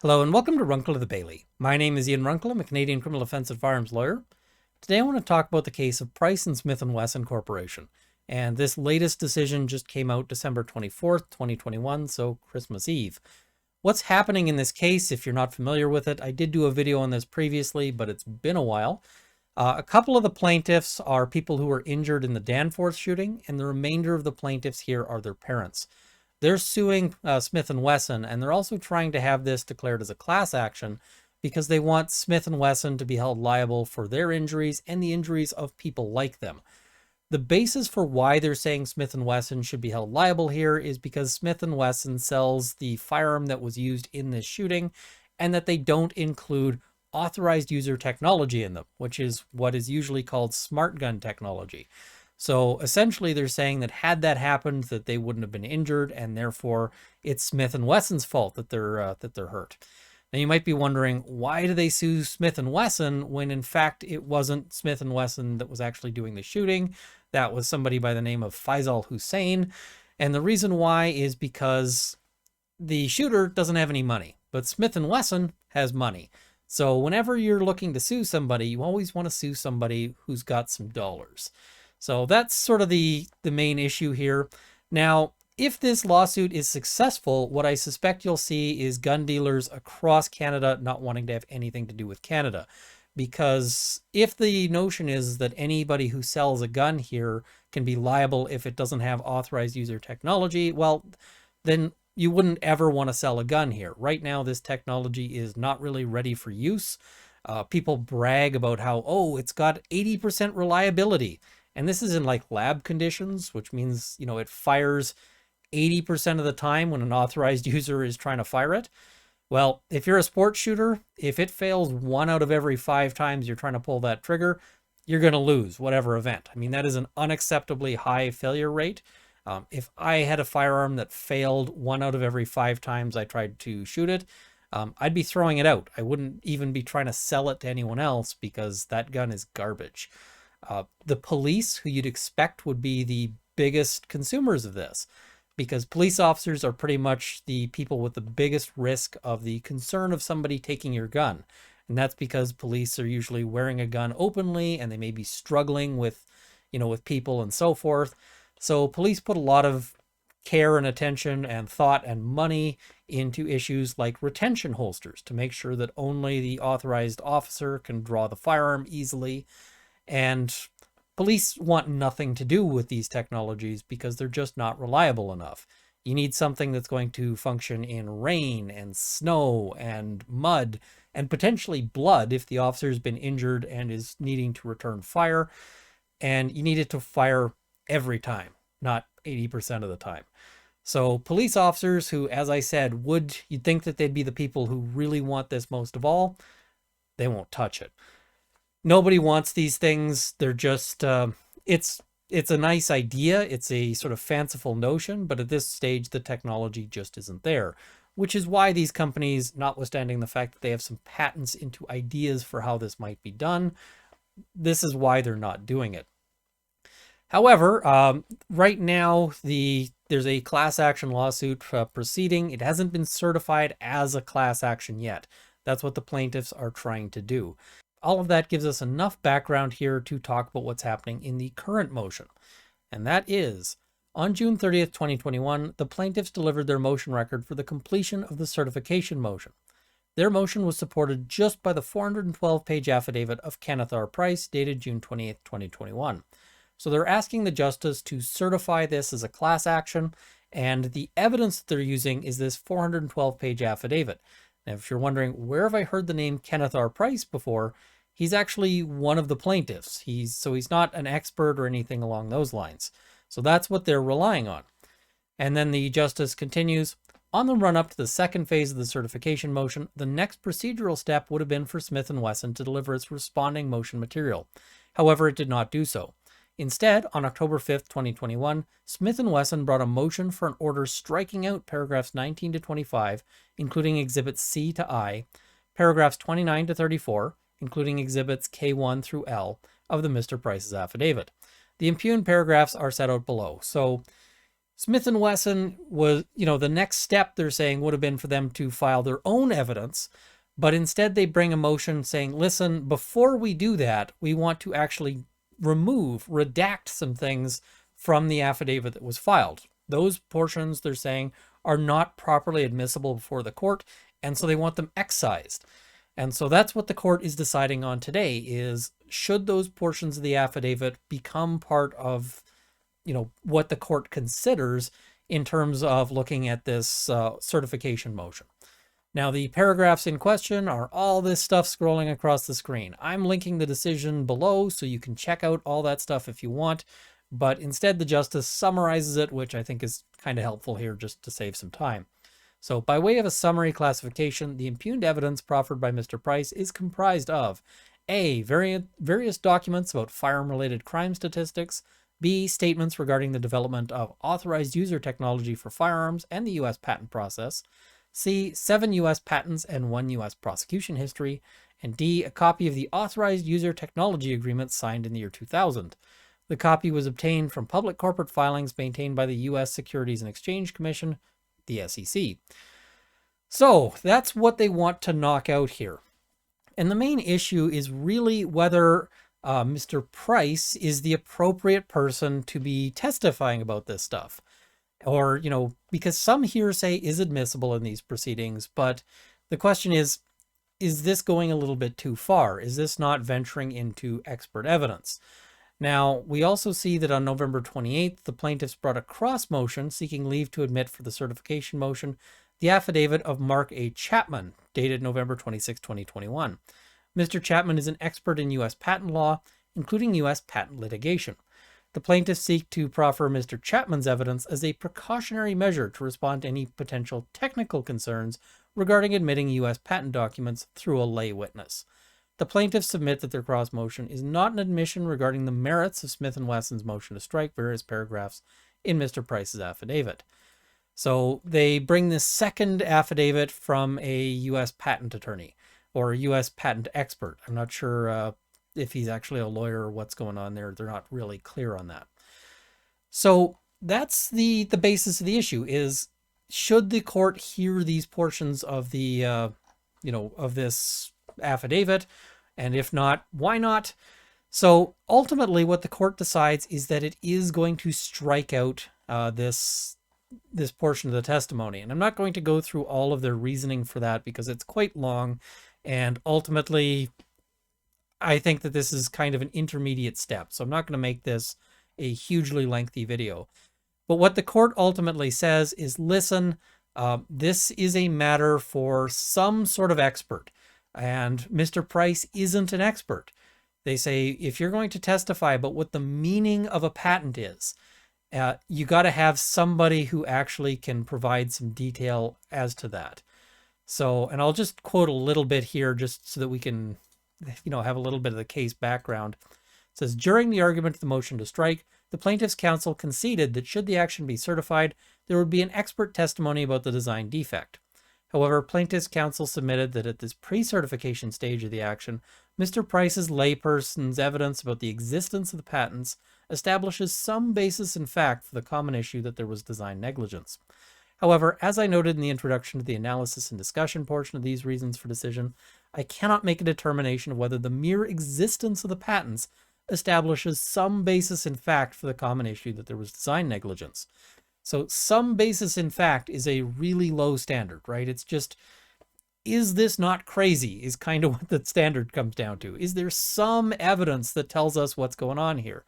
Hello and welcome to Runkle of the Bailey. My name is Ian Runkle. I'm a Canadian criminal defense and firearms lawyer. Today I want to talk about the case of Price and Smith & Wesson Corporation. And this latest decision just came out December 24th, 2021, so Christmas Eve. What's happening in this case, if you're not familiar with it, I did do a video on this previously, but it's been a while. A couple of the plaintiffs are people who were injured in the Danforth shooting, and the remainder of the plaintiffs here are their parents. They're suing Smith & Wesson, and they're also trying to have this declared as a class action because they want Smith & Wesson to be held liable for their injuries and the injuries of people like them. The basis for why they're saying Smith & Wesson should be held liable here is because Smith & Wesson sells the firearm that was used in this shooting and that they don't include authorized user technology in them, which is what is usually called smart gun technology. So essentially they're saying that had that happened, that they wouldn't have been injured, and therefore it's Smith & Wesson's fault that they're hurt. Now you might be wondering, why do they sue Smith & Wesson when in fact it wasn't Smith & Wesson that was actually doing the shooting? That was somebody by the name of Faisal Hussein. And the reason why is because the shooter doesn't have any money, but Smith & Wesson has money. So whenever you're looking to sue somebody, you always want to sue somebody who's got some dollars. So that's sort of the main issue here. Now, if this lawsuit is successful, what I suspect you'll see is gun dealers across Canada not wanting to have anything to do with Canada. Because if the notion is that anybody who sells a gun here can be liable if it doesn't have authorized user technology, well, then you wouldn't ever want to sell a gun here. Right now, this technology is not really ready for use. People brag about how, oh, it's got 80% reliability. And this is in like lab conditions, which means, it fires 80% of the time when an authorized user is trying to fire it. Well, if you're a sports shooter, if it fails 1 out of every 5 times you're trying to pull that trigger, you're going to lose whatever event. I mean, that is an unacceptably high failure rate. If I had a firearm that failed 1 out of every 5 times I tried to shoot it, I'd be throwing it out. I wouldn't even be trying to sell it to anyone else because that gun is garbage. The police, who you'd expect would be the biggest consumers of this, because police officers are pretty much the people with the biggest risk of the concern of somebody taking your gun. And that's because police are usually wearing a gun openly and they may be struggling with, with people and so forth. So police put a lot of care and attention and thought and money into issues like retention holsters to make sure that only the authorized officer can draw the firearm easily. And police want nothing to do with these technologies because they're just not reliable enough. You need something that's going to function in rain and snow and mud and potentially blood if the officer's been injured and is needing to return fire. And you need it to fire every time, not 80% of the time. So police officers who, as I said, you'd think that they'd be the people who really want this most of all, they won't touch it. Nobody wants these things. They're just, it's a nice idea. It's a sort of fanciful notion, but at this stage, the technology just isn't there, which is why these companies, notwithstanding the fact that they have some patents into ideas for how this might be done, this is why they're not doing it. However, right now, there's a class action lawsuit proceeding. It hasn't been certified as a class action yet. That's what the plaintiffs are trying to do. All of that gives us enough background here to talk about what's happening in the current motion. And that is, on June 30th, 2021, the plaintiffs delivered their motion record for the completion of the certification motion. Their motion was supported just by the 412-page affidavit of Kenneth R. Price, dated June 28th, 2021. So they're asking the justice to certify this as a class action, and the evidence that they're using is this 412-page affidavit. Now, if you're wondering, where have I heard the name Kenneth R. Price before? He's actually one of the plaintiffs. He's not an expert or anything along those lines. So that's what they're relying on. And then the justice continues, on the run-up to the second phase of the certification motion, the next procedural step would have been for Smith & Wesson to deliver its responding motion material. However, it did not do so. Instead, on October 5th, 2021, Smith & Wesson brought a motion for an order striking out paragraphs 19 to 25, including exhibits C to I, paragraphs 29 to 34, including exhibits K1 through L, of the Mr. Price's affidavit. The impugned paragraphs are set out below. So Smith and Wesson was, the next step they're saying would have been for them to file their own evidence, but instead they bring a motion saying, listen, before we do that, we want to actually redact some things from the affidavit that was filed. Those portions, they're saying, are not properly admissible before the court, and so they want them excised. And so that's what the court is deciding on today, is should those portions of the affidavit become part of, what the court considers in terms of looking at this certification motion. Now, the paragraphs in question are all this stuff scrolling across the screen. I'm linking the decision below so you can check out all that stuff if you want, but instead the justice summarizes it, which I think is kind of helpful here just to save some time. So by way of a summary classification, the impugned evidence proffered by Mr. Price is comprised of A, various documents about firearm-related crime statistics, B, statements regarding the development of authorized user technology for firearms and the U.S. patent process, C, 7 U.S. patents and 1 U.S. prosecution history, and D, a copy of the authorized user technology agreement signed in the year 2000. The copy was obtained from public corporate filings maintained by the U.S. Securities and Exchange Commission, the SEC. So that's what they want to knock out here. And the main issue is really whether Mr. Price is the appropriate person to be testifying about this stuff. Or, because some hearsay is admissible in these proceedings, but the question is this going a little bit too far? Is this not venturing into expert evidence? Now, we also see that on November 28th, the plaintiffs brought a cross motion seeking leave to admit for the certification motion the affidavit of Mark A. Chapman, dated November 26, 2021. Mr. Chapman is an expert in U.S. patent law, including U.S. patent litigation. The plaintiffs seek to proffer Mr. Chapman's evidence as a precautionary measure to respond to any potential technical concerns regarding admitting U.S. patent documents through a lay witness. The plaintiffs submit that their cross motion is not an admission regarding the merits of Smith & Wesson's motion to strike various paragraphs in Mr. Price's affidavit. So they bring this second affidavit from a U.S. patent attorney or a U.S. patent expert. I'm not sure if he's actually a lawyer or what's going on there. They're not really clear on that. So that's the basis of the issue is, should the court hear these portions of the, of this affidavit? And if not, why not? So ultimately what the court decides is that it is going to strike out this portion of the testimony. And I'm not going to go through all of their reasoning for that because it's quite long. And ultimately, I think that this is kind of an intermediate step. So I'm not going to make this a hugely lengthy video. But what the court ultimately says is, listen, this is a matter for some sort of expert. And Mr. Price isn't an expert. They say, if you're going to testify about what the meaning of a patent is, you got to have somebody who actually can provide some detail as to that. So, and I'll just quote a little bit here just so that we can, have a little bit of the case background. It says, during the argument of the motion to strike, the plaintiff's counsel conceded that should the action be certified, there would be an expert testimony about the design defect. However, plaintiff's counsel submitted that at this pre-certification stage of the action, Mr. Price's layperson's evidence about the existence of the patents establishes some basis in fact for the common issue that there was design negligence. However, as I noted in the introduction to the analysis and discussion portion of these reasons for decision, I cannot make a determination of whether the mere existence of the patents establishes some basis in fact for the common issue that there was design negligence. So some basis in fact is a really low standard, right? It's just, is this not crazy is kind of what the standard comes down to. Is there some evidence that tells us what's going on here?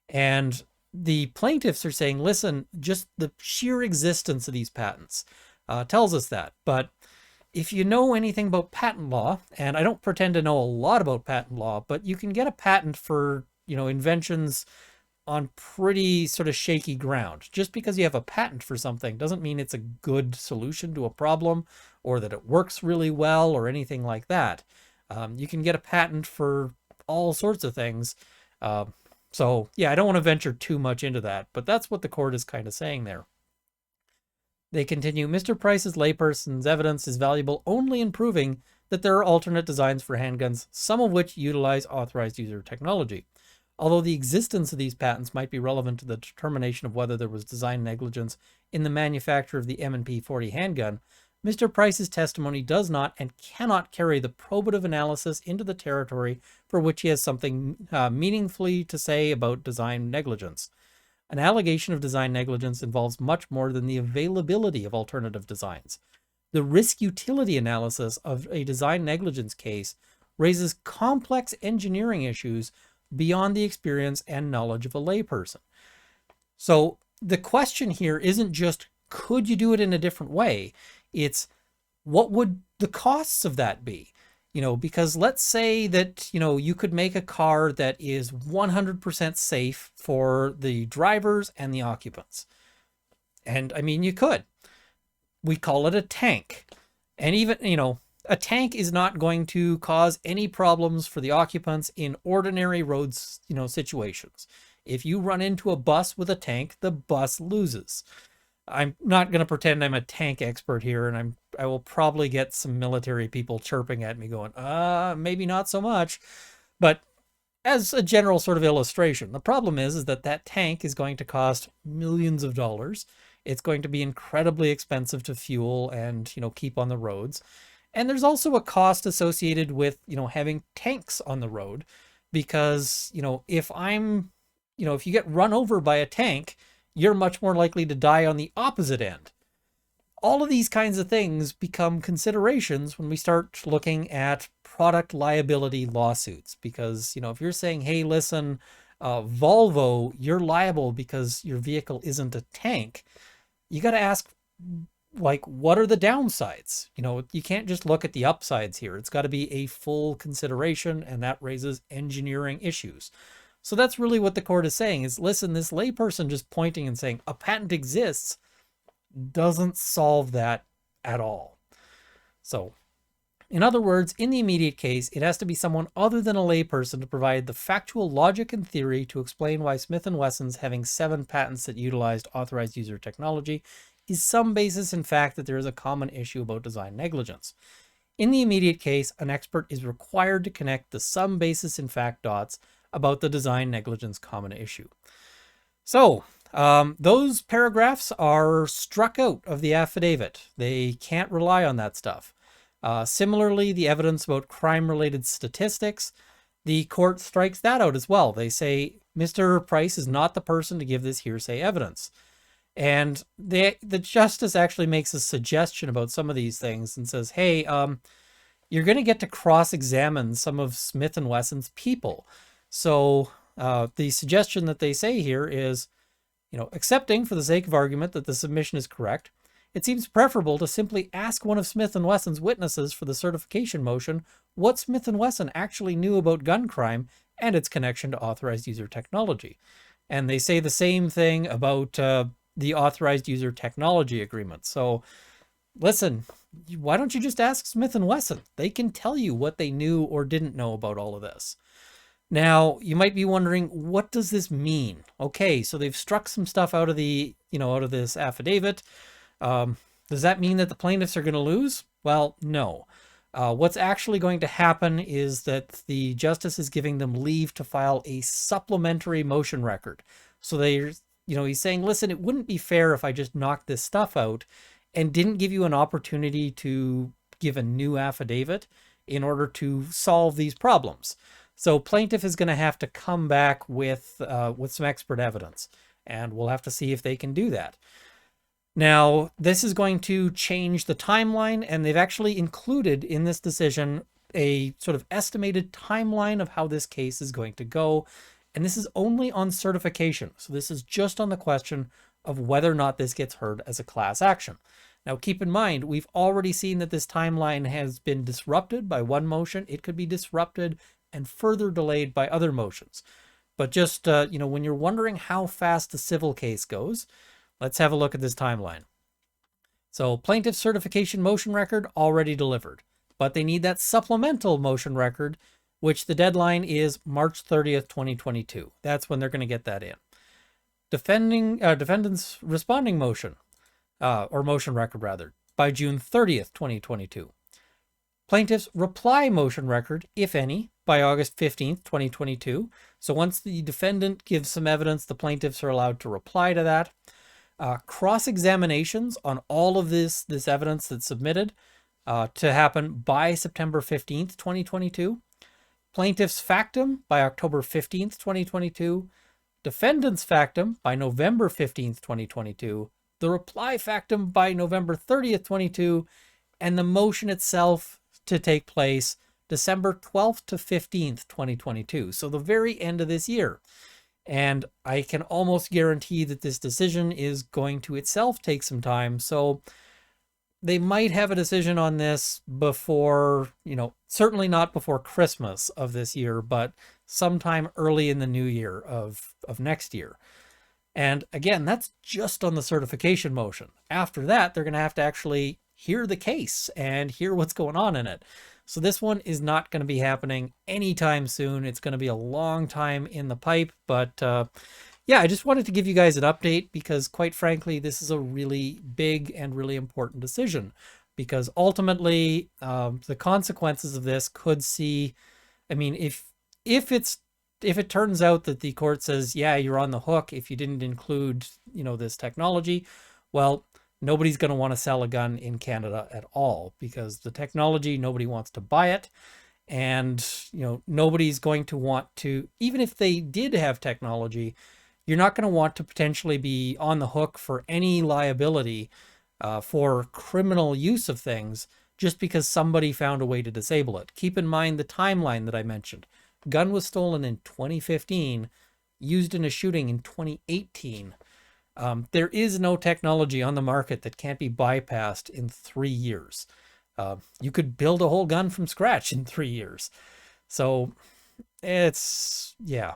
And the plaintiffs are saying, listen, just the sheer existence of these patents tells us that. But if you know anything about patent law, and I don't pretend to know a lot about patent law, but you can get a patent for, inventions on pretty sort of shaky ground. Just because you have a patent for something doesn't mean it's a good solution to a problem or that it works really well or anything like that. You can get a patent for all sorts of things. So yeah, I don't want to venture too much into that, but that's what the court is kind of saying there. They continue, Mr. Price's layperson's evidence is valuable only in proving that there are alternate designs for handguns, some of which utilize authorized user technology. Although the existence of these patents might be relevant to the determination of whether there was design negligence in the manufacture of the M&P 40 handgun, Mr. Price's testimony does not and cannot carry the probative analysis into the territory for which he has something meaningfully to say about design negligence. An allegation of design negligence involves much more than the availability of alternative designs. The risk-utility analysis of a design negligence case raises complex engineering issues beyond the experience and knowledge of a layperson. So the question here isn't just, could you do it in a different way? It's, what would the costs of that be? Because let's say that, you could make a car that is 100% safe for the drivers and the occupants. And I mean, you could. We call it a tank. And even, a tank is not going to cause any problems for the occupants in ordinary roads, situations. If you run into a bus with a tank, the bus loses. I'm not going to pretend I'm a tank expert here, and I will probably get some military people chirping at me going, maybe not so much. But as a general sort of illustration, the problem is that that tank is going to cost millions of dollars. It's going to be incredibly expensive to fuel and, keep on the roads. And there's also a cost associated with, having tanks on the road, because, if you get run over by a tank, you're much more likely to die on the opposite end. All of these kinds of things become considerations when we start looking at product liability lawsuits, because, if you're saying, hey, listen, Volvo, you're liable because your vehicle isn't a tank, you got to ask, what are the downsides? You can't just look at the upsides here. It's got to be a full consideration, and that raises engineering issues. So that's really what the court is saying is, listen, this layperson just pointing and saying a patent exists doesn't solve that at all. So, in other words, in the immediate case, it has to be someone other than a layperson to provide the factual logic and theory to explain why Smith & Wesson's having 7 patents that utilized authorized user technology is some basis in fact that there is a common issue about design negligence. In the immediate case, an expert is required to connect the some basis in fact dots about the design negligence common issue. So, those paragraphs are struck out of the affidavit. They can't rely on that stuff. Similarly, the evidence about crime-related statistics, the court strikes that out as well. They say Mr. Price is not the person to give this hearsay evidence. And the justice actually makes a suggestion about some of these things and says, hey, you're going to get to cross-examine some of Smith & Wesson's people. So the suggestion that they say here is, accepting for the sake of argument that the submission is correct, it seems preferable to simply ask one of Smith & Wesson's witnesses for the certification motion what Smith & Wesson actually knew about gun crime and its connection to authorized user technology. And they say the same thing about the authorized user technology agreement. So listen, why don't you just ask Smith & Wesson? They can tell you what they knew or didn't know about all of this. Now, you might be wondering, what does this mean? Okay, so they've struck some stuff out of the, out of this affidavit. Does that mean that the plaintiffs are going to lose? Well, no. What's actually going to happen is that the justice is giving them leave to file a supplementary motion record. So he's saying, listen, it wouldn't be fair if I just knocked this stuff out and didn't give you an opportunity to give a new affidavit in order to solve these problems. So plaintiff is going to have to come back with some expert evidence, and we'll have to see if they can do that. Now, this is going to change the timeline, and they've actually included in this decision a sort of estimated timeline of how this case is going to go. And this is only on certification. So this is just on the question of whether or not this gets heard as a class action. Now, keep in mind, we've already seen that this timeline has been disrupted by one motion. It could be disrupted and further delayed by other motions. But just, when you're wondering how fast the civil case goes, let's have a look at this timeline. So plaintiff certification motion record already delivered, but they need that supplemental motion record, which the deadline is March 30th, 2022. That's when they're going to get that in. Defendant's responding motion, or motion record rather, by June 30th, 2022. Plaintiff's reply motion record, if any, by August 15th, 2022. So once the defendant gives some evidence, the plaintiffs are allowed to reply to that. Cross-examinations on all of this evidence that's submitted to happen by September 15th, 2022. Plaintiffs' factum by October 15th, 2022. Defendant's factum by November 15th, 2022. The reply factum by November 30th, 2022. And the motion itself to take place December 12th to 15th, 2022. So the very end of this year. And I can almost guarantee that this decision is going to itself take some time. So they might have a decision on this before, certainly not before Christmas of this year, but sometime early in the new year of next year. And again, that's just on the certification motion. After that, they're going to have to actually hear the case and hear what's going on in it. So this one is not going to be happening anytime soon. It's going to be a long time in the pipe, but yeah, I just wanted to give you guys an update because quite frankly, this is a really big and really important decision because ultimately the consequences of this could see, I mean, if it turns out that the court says, yeah, you're on the hook if you didn't include, this technology, well, nobody's going to want to sell a gun in Canada at all because the technology, nobody wants to buy it. And, nobody's going to want to, even if they did have technology, you're not going to want to potentially be on the hook for any liability for criminal use of things just because somebody found a way to disable it. Keep in mind the timeline that I mentioned. Gun was stolen in 2015, used in a shooting in 2018. There is no technology on the market that can't be bypassed in 3 years. You could build a whole gun from scratch in 3 years. So yeah.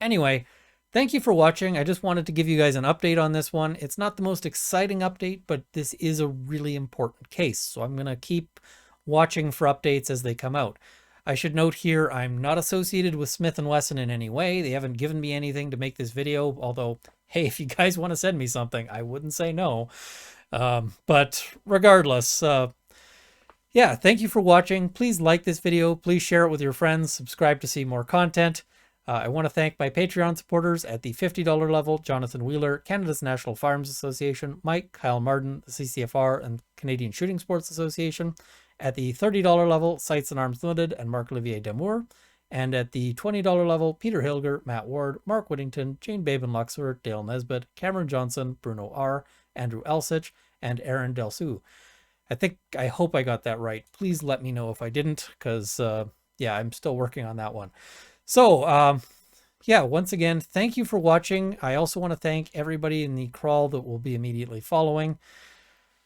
Anyway, thank you for watching. I just wanted to give you guys an update on this one. It's not the most exciting update, but this is a really important case. So I'm going to keep watching for updates as they come out. I should note here, I'm not associated with Smith & Wesson in any way. They haven't given me anything to make this video, although, hey, if you guys want to send me something, I wouldn't say no. But regardless, yeah, thank you for watching. Please like this video. Please share it with your friends. Subscribe to see more content. I want to thank my Patreon supporters at the $50 level, Jonathan Wheeler, Canada's National Firearms Association, Mike, Kyle Martin, the CCFR, and Canadian Shooting Sports Association. At the $30 level, Sights and Arms Limited and Marc-Olivier Damour. And at the $20 level, Peter Hilger, Matt Ward, Mark Whittington, Jane Babin-Luxer, Dale Nesbitt, Cameron Johnson, Bruno R., Andrew Elsich, and Aaron Delsu. I hope I got that right. Please let me know if I didn't, because, yeah, I'm still working on that one. So, yeah, once again, thank you for watching. I also want to thank everybody in the crawl that will be immediately following.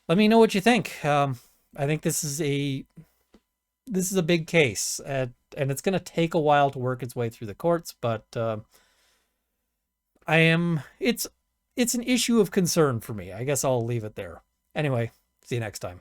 Let me know what you think. I think this is a big case, and it's going to take a while to work its way through the courts, but it's an issue of concern for me. I guess I'll leave it there. Anyway, see you next time.